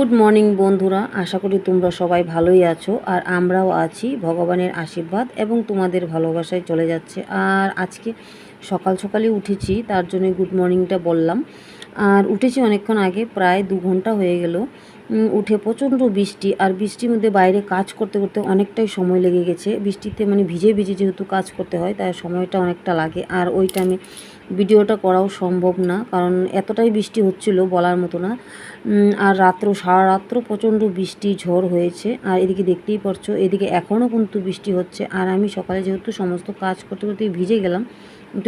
Good morning বন্ধুরা, আশা করি তোমরা সবাই ভালোই আছো আর আমরাও আছি। ভগবানের আশীর্বাদ এবং তোমাদের ভালোবাসায় চলে যাচ্ছে। আর আজকে সকাল সকালে উঠেছি, তার জন্য গুড মর্নিংটা বললাম। আর উঠেছি অনেকক্ষণ আগে, প্রায় 2 ঘন্টা হয়ে গেল। উঠে প্রচণ্ড বৃষ্টি, আর বৃষ্টির মধ্যে বাইরে কাজ করতে করতে অনেকটাই সময় লেগে গেছে। বৃষ্টিতে মানে ভিজে ভিজে যেহেতু কাজ করতে হয়, তাই সময়টা অনেকটা লাগে। আর ওই টাইমে ভিডিওটা করাও সম্ভব না, কারণ এতটাই বৃষ্টি হচ্ছিল বলার মতো না। আর সারা রাত্র প্রচণ্ড বৃষ্টি ঝড় হয়েছে। আর এদিকে দেখতেই পারছো, এদিকে এখনও কিন্তু বৃষ্টি হচ্ছে। আর আমি সকালে যেহেতু সমস্ত কাজ করতে করতে ভিজে গেলাম,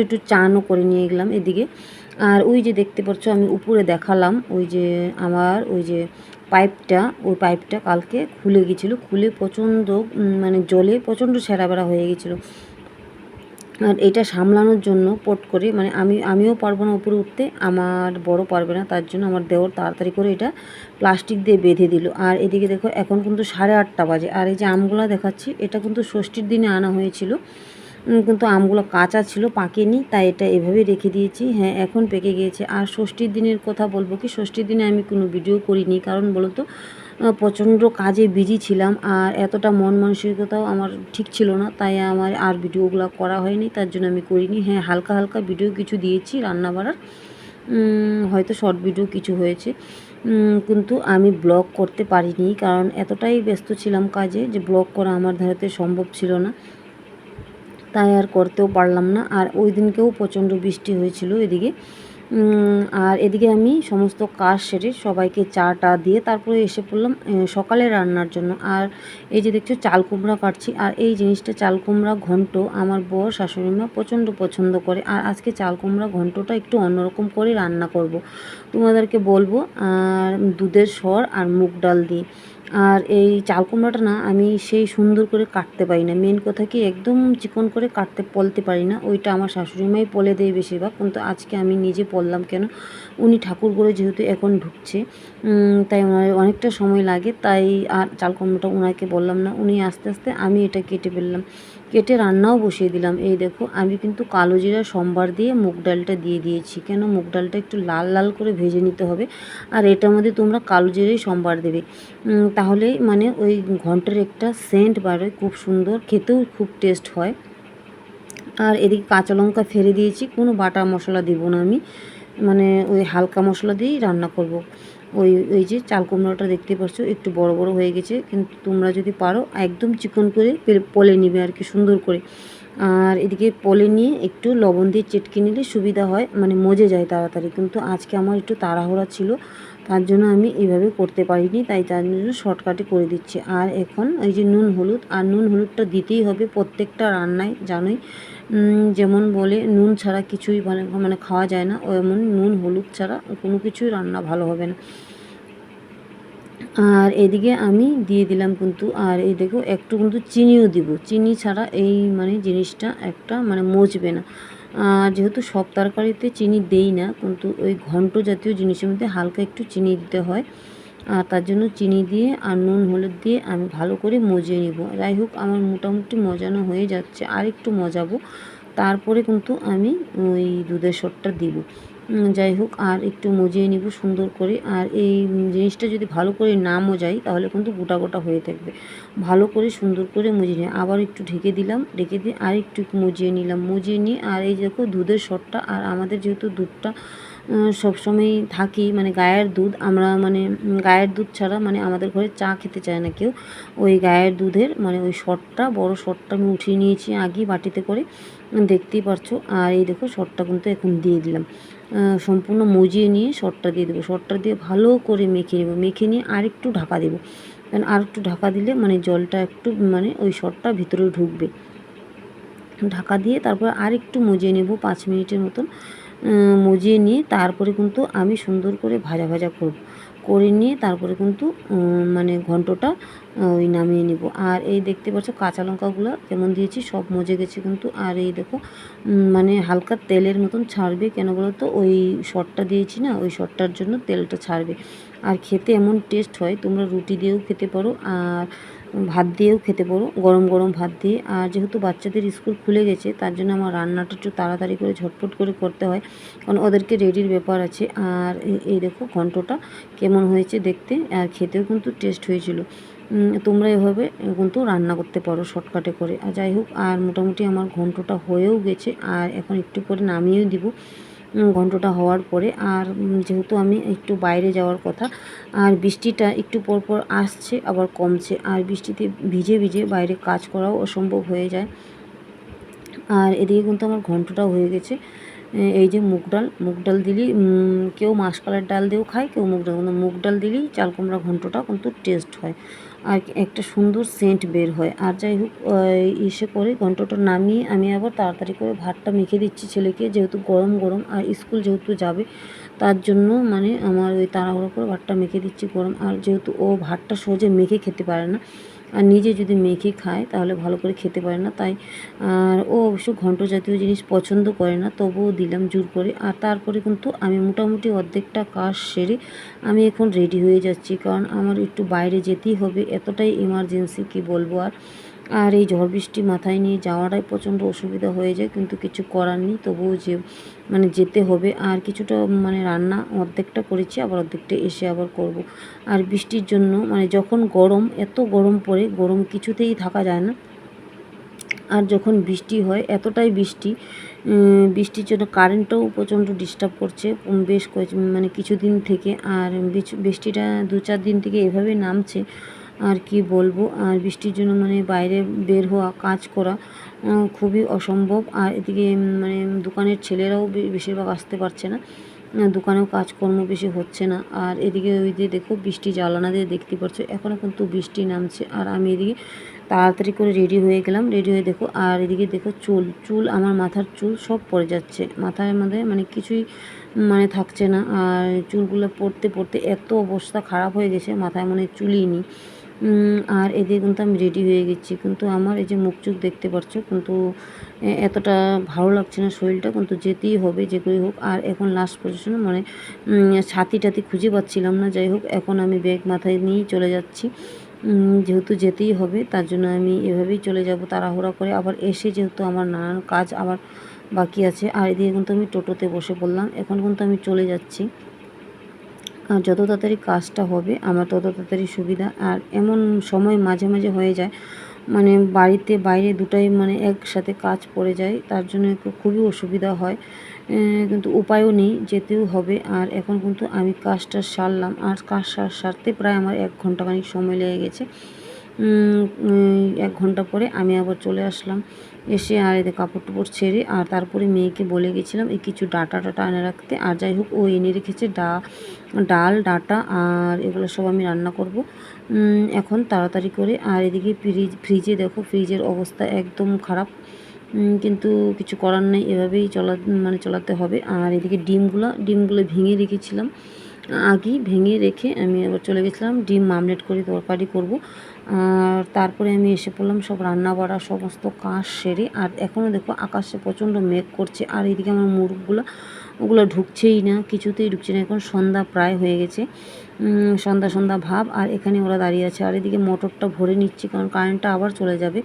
একটু চানও করে নিয়ে গেলাম এদিকে। আর ওই যে দেখতে পাচ্ছ, আমি উপরে দেখালাম ওই যে আমার ওই যে ওই পাইপটা কালকে খুলে গেছিলো, খুলে প্রচণ্ড মানে জলে প্রচণ্ড ছেঁড়া বেড়া হয়ে গেছিলো। আর এটা সামলানোর জন্য পট করে মানে আমিও পারবো না উপরে উঠতে, আমার বড় পারবে না, তার জন্য আমার দেওর তাড়াতাড়ি করে এটা প্লাস্টিক দিয়ে বেঁধে দিল। আর এদিকে দেখো, এখন কিন্তু 8:30 বাজে। আর এই যে আমগুলো দেখাচ্ছি, এটা কিন্তু ষষ্ঠীর দিনে আনা হয়েছিল, কিন্তু আমগুলো কাঁচা ছিল, পাকেনি, তাই এটা এভাবে রেখে দিয়েছি। হ্যাঁ, এখন পেকে গিয়েছে। আর ষষ্ঠীর দিনের কথা বলবো কি, ষষ্ঠীর দিনে আমি কোনো ভিডিও করিনি, কারণ বলো তো প্রচণ্ড কাজে বিজি ছিলাম। আর এতটা মন মানসিকতাও আমার ঠিক ছিল না, তাই আমার আর ভিডিওগুলো করা হয়নি, তার জন্য আমি করিনি। হ্যাঁ, হালকা হালকা ভিডিও কিছু দিয়েছি রান্না বাড়ার, হয়তো শর্ট ভিডিও কিছু হয়েছে, কিন্তু আমি ব্লগ করতে পারিনি, কারণ এতটাই ব্যস্ত ছিলাম কাজে যে ব্লগ করা আমার ধারাতে সম্ভব ছিল না, তাই আর করতেও পারলাম না। আর ওই দিনকেও প্রচণ্ড বৃষ্টি হয়েছিল এদিকে। আর এদিকে আমি সমস্ত কাজ সেরে সবাইকে চা টা দিয়ে তারপরে এসে পড়লাম সকালে রান্নার জন্য। আর এই যে দেখছো, চাল কুমড়া কাটছি। আর এই জিনিসটা চাল কুমড়া ঘন্ট আমার বর শাশুড়িমা প্রচণ্ড পছন্দ করে। আর আজকে চাল কুমড়া ঘন্টটা একটু অন্যরকম করে রান্না করব, তোমাদেরকে বলবো। আর দুধের সর আর মুগ ডাল দিয়ে। আর এই চাল কুমড়াটা না আমি সেই সুন্দর করে কাটতে পারি না, মেন কথা কি, একদম চিকন করে পলতে পারি না। ওইটা আমার শাশুড়িমাই পলে দেয় বেশিরভাগ, কিন্তু আজকে আমি নিজে পললাম কেন, উনি ঠাকুর ঘরে যেহেতু এখন ঢুকছে, তাই ওনার অনেকটা সময় লাগে, তাই আর চাল কুমড়োটা ওনাকে বললাম না, উনি আস্তে আস্তে, আমি এটা কেটে ফেললাম, কেটে রান্নাও বসিয়ে দিলাম। এই দেখো, আমি কিন্তু কালো জিরা সম্বার দিয়ে মুগ ডালটা দিয়ে দিয়েছি, কেন মুগ ডালটা একটু লাল লাল করে ভেজে নিতে হবে। আর এটার মধ্যে তোমরা কালো জিরাই সম্বার দেবে, তাহলে মানে ওই ঘন্টার একটা সেন্ট বাড়ে, খুব সুন্দর, খেতেও খুব টেস্ট হয়। আর এদিকে কাঁচা লঙ্কা ফেলে দিয়েছি, কোনো বাটা মশলা দিব না আমি, মানে ওই হালকা মশলা দিয়েই রান্না করব। ওই যে চাল কুমড়োটা দেখতে পাচ্ছ, একটু বড় বড় হয়ে গেছে, কিন্তু তোমরা যদি পারো একদম চিকন করে পলে নিবে আর কি, সুন্দর করে। আর এদিকে পলে নিয়ে একটু লবণ দিয়ে চেটকে নিলে সুবিধা হয়, মানে মজে যায় তাড়াতাড়ি। কিন্তু আজকে আমার একটু তাড়াহুড়া ছিল, তার জন্য আমি এইভাবে করতে পারিনি, তাই তার জন্য শর্টকাটে করে দিচ্ছি। আর এখন এই যে নুন হলুদ, আর নুন হলুদটা দিতেই হবে প্রত্যেকটা রান্নায়, জানোই। যেমন বলে নুন ছাড়া কিছুই মানে খাওয়া যায় না, এমন নুন হলুদ ছাড়া কোনো কিছুই রান্না ভালো হবে না। আর এদিকে আমি দিয়ে দিলাম কিন্তু, আর এই দেখো একটু কিন্তু চিনিও দিব, চিনি ছাড়া এই মানে জিনিসটা একটা মানে মজবে না। যেহেতু সব তরকারিতে চিনি দেই না, কিন্তু ওই ঘন্ট জাতীয় জিনিসের মধ্যে হালকা একটু চিনি দিতে হয়। আর তার জন্য চিনি দিয়ে আর নুন হলুদ দিয়ে আমি ভালো করে মজিয়ে নিব। যাই হোক, আমার মোটামুটি মজানো হয়ে যাচ্ছে, আর একটু মজাবো, তারপরে কিন্তু আমি ওই দুধের সরটা দিব। যাই হোক, আর একটু মজিয়ে নিব সুন্দর করে। আর এই জিনিসটা যদি ভালো করে না মজাই, তাহলে কিন্তু গোটা গোটা হয়ে থাকবে। ভালো করে সুন্দর করে মজিয়ে নিয়ে আবার একটু ঢেকে দিলাম, ঢেকে দিয়ে আর একটু মজিয়ে নিলাম, মজিয়ে নিয়ে আর এই দেখো দুধের সরটা, আর আমাদের যেহেতু দুধটা সবসময়ই থাকি, মানে গায়ের দুধ, আমরা মানে গায়ের দুধ ছাড়া মানে আমাদের ঘরে চা খেতে চায় না কেউ। ওই গায়ের দুধের মানে ওই সরটা, বড় সরটা আমি উঠিয়ে নিয়েছি আগেই বাটিতে করে, দেখতেই পারছো। আর এই দেখো, সরটা কিন্তু এখন দিয়ে দিলাম, সম্পূর্ণ মজিয়ে নিয়ে সরটা দিয়ে দেবো। সরটা দিয়ে ভালো করে মেখে নেব, মেখে নিয়ে আর একটু ঢাকা দেবো, কারণ আর একটু ঢাকা দিলে মানে জলটা একটু মানে ওই সরটা ভিতরে ঢুকবে। ঢাকা দিয়ে তারপর আর একটু মজিয়ে নেব 5 মিনিটের মতন। মজিয়ে নিয়ে তারপরে কিন্তু আমি সুন্দর করে ভাজা ভাজা করব, করে নিয়ে তারপরে কিন্তু মানে ঘন্টটা ওই নামিয়ে নিব। আর এই দেখতে পাচ্ছ, কাঁচা লঙ্কাগুলো যেমন দিয়েছি সব মজে গেছে কিন্তু। আর এই দেখো, মানে হালকা তেলের মতন ছাড়বে, কেন বলো তো, ওই সরটা দিয়েছি না, ওই সরটার জন্য তেলটা ছাড়বে। আর খেতে এমন টেস্ট হয়, তোমরা রুটি দিয়েও খেতে পারো, আর ভাত দিয়েও খেতে পারো, গরম গরম ভাত দিয়ে। আর যেহেতু বাচ্চাদের স্কুল খুলে গেছে তার জন্য আমার রান্নাটা একটু তাড়াতাড়ি করে ঝটপট করে করতে হয়, কারণ ওদেরকে রেডির ব্যাপার আছে। আর এই দেখো ঘন্টটা কেমন হয়েছে দেখতে, আর খেতেও কিন্তু টেস্ট হয়েছিল। তোমরা এভাবে কিন্তু রান্না করতে পারো শর্টকাটে করে। আর যাই হোক, আর মোটামুটি আমার ঘন্টটা হয়েও গেছে, আর এখন একটু পরে নামিয়েও দিব ঘন্টটা হওয়ার পরে। আর যেহেতু আমি একটু বাইরে যাওয়ার কথা, আর বৃষ্টিটা একটু পর পর আসছে আবার কমছে, আর বৃষ্টিতে ভিজে ভিজে বাইরে কাজ করাও অসম্ভব হয়ে যায়। আর এদিকে কিন্তু আমার ঘন্টটাও হয়ে গেছে। এই যে মুগ ডাল দিলেই কেউ মাসকলাইয়ের ডাল দিয়েও খায়, কেউ মুগ ডাল, কিন্তু মুগ ডাল দিলেই চাল কুমড়া ঘন্টটা কিন্তু টেস্ট হয়, আর একটা সুন্দর সেন্ট বের হয়। আর যাই হোক, ইসে করে ঘন্টটা নামিয়ে আমি আবার তাড়াতাড়ি করে ভাতটা মেখে দিচ্ছি ছেলেকে, যেহেতু গরম গরম আর স্কুল যেহেতু যাবে তার জন্য মানে আমার ওই তাড়াহুড়ো করে ভাতটা মেখে দিচ্ছি গরম। আর যেহেতু ও ভাতটা সহজে মেখে খেতে পারে না, আর নিজে যদি মেখে খায় তাহলে ভালো করে খেতে পারে না, তাই আর ও অবশ্য ঘন্ট জাতীয় জিনিস পছন্দ করে না, তবুও দিলাম জোর করে। আর তারপরে কিন্তু আমি মোটামুটি অর্ধেকটা কাজ সেরে আমি এখন রেডি হয়ে যাচ্ছি, কারণ আমার একটু বাইরে যেতেই হবে, এতটাই ইমার্জেন্সি কি বলবো। আর এই ঝড় বৃষ্টি মাথায় নিয়ে যাওয়াটাই প্রচণ্ড অসুবিধা হয়ে যায়, কিন্তু কিছু করার নেই, তবুও যে মানে যেতে হবে। আর কিছুটা মানে রান্না অর্ধেকটা করেছি, আবার অর্ধেকটা এসে আবার করব। আর বৃষ্টির জন্য মানে যখন গরম, এত গরম পড়ে, গরম কিছুতেই থাকা যায় না। আর যখন বৃষ্টি হয়, এতটাই বৃষ্টি, বৃষ্টির জন্য কারেন্টটাও প্রচণ্ড ডিস্টার্ব করছে বেশ মানে কিছুদিন থেকে। আর বৃষ্টিটা 2-4 দিন থেকে এভাবে নামছে, আর কি বলবো। আর বৃষ্টির জন্য মানে বাইরে বের হওয়া, কাজ করা খুবই অসম্ভব। আর এদিকে মানে দোকানের ছেলেরাও বেশিরভাগ আসতে পারছে না, দোকানেও কাজকর্ম বেশি হচ্ছে না। আর এদিকে ওই যে দেখো বৃষ্টি জানালা দিয়ে দেখতে পাচ্ছ এখনও কিন্তু বৃষ্টি নামছে। আর আমি এদিকে তাড়াতাড়ি করে রেডি হয়ে গেলাম, রেডি হয়ে দেখো, আর এদিকে দেখো চুল আমার মাথার চুল সব পড়ে যাচ্ছে, মাথার মধ্যে মানে কিছুই মানে থাকছে না। আর চুলগুলো পড়তে পড়তে এত অবস্থা খারাপ হয়ে গেছে, মাথায় মনে চুলই নেই। আর এদিকে কিন্তু আমি রেডি হয়ে গেছি, কিন্তু আমার এই যে মুখ চোখ দেখতে পাচ্ছ, কিন্তু এতটা ভালো লাগছে না শরীরটা, কিন্তু যেতেই হবে যে করে হোক। আর এখন লাস্ট পজিশনে মানে ছাতি টাতি খুঁজে পাচ্ছিলাম না, যাই হোক এখন আমি ব্যাগ মাথায় নিয়েই চলে যাচ্ছি, যেহেতু যেতেই হবে তার জন্য আমি এভাবেই চলে যাব তাড়াহুড়া করে। আবার এসে যেহেতু আমার নানান কাজ আবার বাকি আছে, আর এদিকে কিন্তু আমি টোটোতে বসে পড়লাম, এখন কিন্তু আমি চলে যাচ্ছি। আর যত তাড়াতাড়ি কাজটা হবে আমার তত তাড়াতাড়ি সুবিধা। আর এমন সময় মাঝে মাঝে হয়ে যায় মানে বাড়িতে বাইরে দুটাই মানে একসাথে কাজ পড়ে যায়, তার জন্য একটু খুবই অসুবিধা হয়, কিন্তু উপায়ও নেই, যেতেও হবে। আর এখন কিন্তু আমি কাজটা সারলাম, আর কাজ সারতে প্রায় আমার 1 ঘন্টা খানিক সময় লেগে গেছে। 1 ঘন্টা পরে আমি আবার চলে আসলাম, এসে আর এদের কাপড় টাপড় ছেড়ে, আর তারপরে মেয়েকে বলে গেছিলাম এই কিছু ডাটা এনে রাখতে। আর যাই হোক, ও এনে রেখেছে ডাল ডাটা, আর এগুলো সব আমি রান্না করব এখন তাড়াতাড়ি করে। আর এদিকে ফ্রিজে দেখো, ফ্রিজের অবস্থা একদম খারাপ, কিন্তু কিছু করার নেই, এভাবেই চলাতে হবে। আর এদিকে ডিমগুলো ভেঙে রেখেছিলাম, আগেই ভেঙে রেখে আমি আবার চলে গেছিলাম ডিম মামলেট করে তরকারি করব। আর তারপরে আমি এসে পড়লাম সব রান্না বাড়া সমস্ত কাজ সেরে। আর এখনও দেখো আকাশে প্রচণ্ড মেঘ করছে, আর এদিকে আমার ওগুলো ঢুকছেই না, কিছুতেই ঢুকছে না। এখন সন্ধ্যা প্রায় হয়ে গেছে, সন্ধ্যা ভাব, আর এখানে ওরা দাঁড়িয়ে আছে। আর এদিকে মোটরটা ভরে নিচ্ছি, কারণ কারেন্টটা আবার চলে যাবে,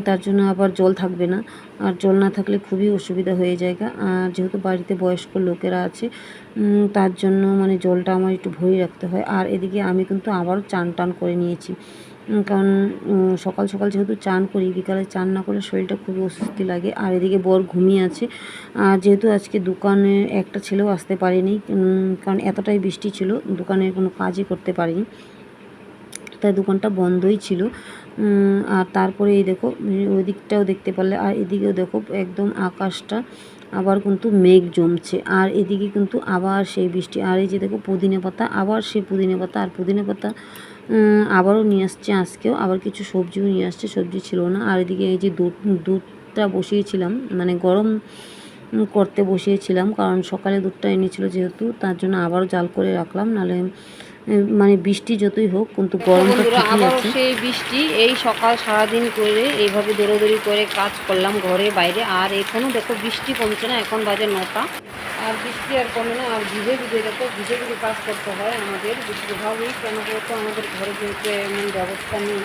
তার জন্য আবার জল থাকবে না, আর জল না থাকলে খুবই অসুবিধা হয়ে যায়। আর যেহেতু বাড়িতে বয়স্ক লোকেরা আছে, তার জন্য মানে জলটা আমার একটু ভরে রাখতে হয়। আর এদিকে আমি কিন্তু আবারও চান করে নিয়েছি, কারণ সকাল সকাল যেহেতু চান করি, বিকালে চান না করলে শরীরটা খুবই অস্বস্তি লাগে। আর এদিকে বর ঘুমিয়ে আছে, আর যেহেতু আজকে দোকানে একটা ছেলেও আসতে পারেনি, কারণ এতটাই বৃষ্টি ছিল, দোকানে কোনো কাজই করতে পারিনি, তাই দোকানটা বন্ধই ছিল। আর তারপরে এই দেখো ওই দিকটাও দেখতে পারলে, আর এদিকেও দেখো একদম আকাশটা আবার কিন্তু মেঘ জমছে, আর এদিকে কিন্তু আবার সেই বৃষ্টি। আর এই যে দেখো পুদিনা পাতা, আবার সেই পুদিনা পাতা, আর পুদিনা পাতা আবারও নিয়ে আসছে আজকেও, আবার কিছু সবজিও নিয়ে আসছে, সবজি ছিল না। আর এদিকে এই যে দুধটা বসিয়েছিলাম, মানে গরম করতে বসিয়েছিলাম, কারণ সকালে দুধটা এনেছিল যেহেতু, তার জন্য আবারও জাল করে রাখলাম, নাহলে মানে বৃষ্টি যতই হোক কিন্তু গরমটা ঠিকই আছে। সেই বৃষ্টি এই সকাল সারাদিন করে এইভাবে দৌড়াদৌড়ি করে কাজ করলাম ঘরে বাইরে, আর এখনও দেখো বৃষ্টি কমছে না, এখন বাজে 9টা, আর বৃষ্টি আর কমে না। আর ভিজে কাজ করতে হয় আমাদের বেশিরভাগই, কেন বলতো আমাদের ঘরে কিন্তু এমন ব্যবস্থা নেই,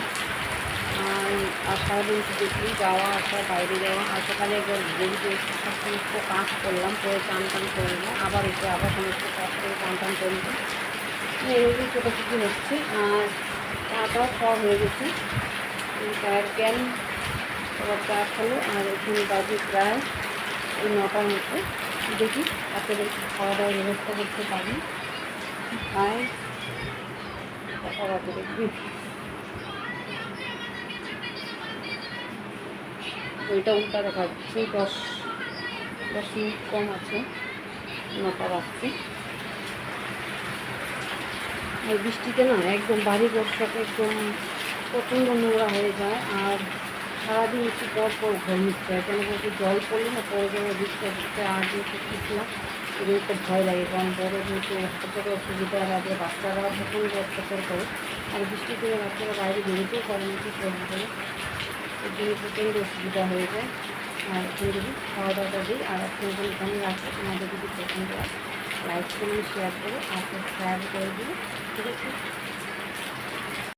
আর সারাদিন তো দেখি যাওয়া আসা, বাইরে যাওয়া, আর সকালে একবার বেরিয়ে সমস্ত কাজ করলাম, করে চান টান করে নিলাম, আবার এসে আবার সমস্ত কাজ করে চান টান করে নিলাম। এইভাবেই ছোটাছুটি হচ্ছে। আর চাটাও খাওয়া হয়ে গেছে, চায়ের ক্যান সবার চা খেলো। আর এখানে বাজে প্রায় ওই 9টার মতো। দেখি আপনাদের খাওয়া দাওয়ার ব্যবস্থা করতে পারি। আর কটা বাজে দেখবি, ওইটা উল্টা দেখা যাচ্ছে, 10 মিনিট কম আছে, 9টা বাজছে। আর বৃষ্টিতে না একদম বাড়ি ঘরটাকে একদম প্রচণ্ড নোংরা হয়ে যায়। আর সারাদিন একটু পর পর ঘর মুছতে হয়, কেন বলতে জল পড়লে না পরে যেন দিচ্ছে দিচ্ছে। আর যেহেতু শিখলাম এগুলো একটু ভয় লাগে, কারণ বড় যেহেতু হাসপাতালে অসুবিধা লাগে, বাচ্চারা প্রচণ্ড অত্যাচার করে। আর বৃষ্টির দিনে বাচ্চারা বাইরে বেরোতেও পারে না, কিছু করে, এর জন্য প্রচণ্ড অসুবিধা হয়ে যায়। আর এখন যদি খাওয়া দাওয়াটা দিই, আর এখন এখানে রাখবো। আমাদের যদি পছন্দ হয় লাইক করুন, শেয়ার করে আর সাবস্ক্রাইব করে দিই, ঠিক আছে।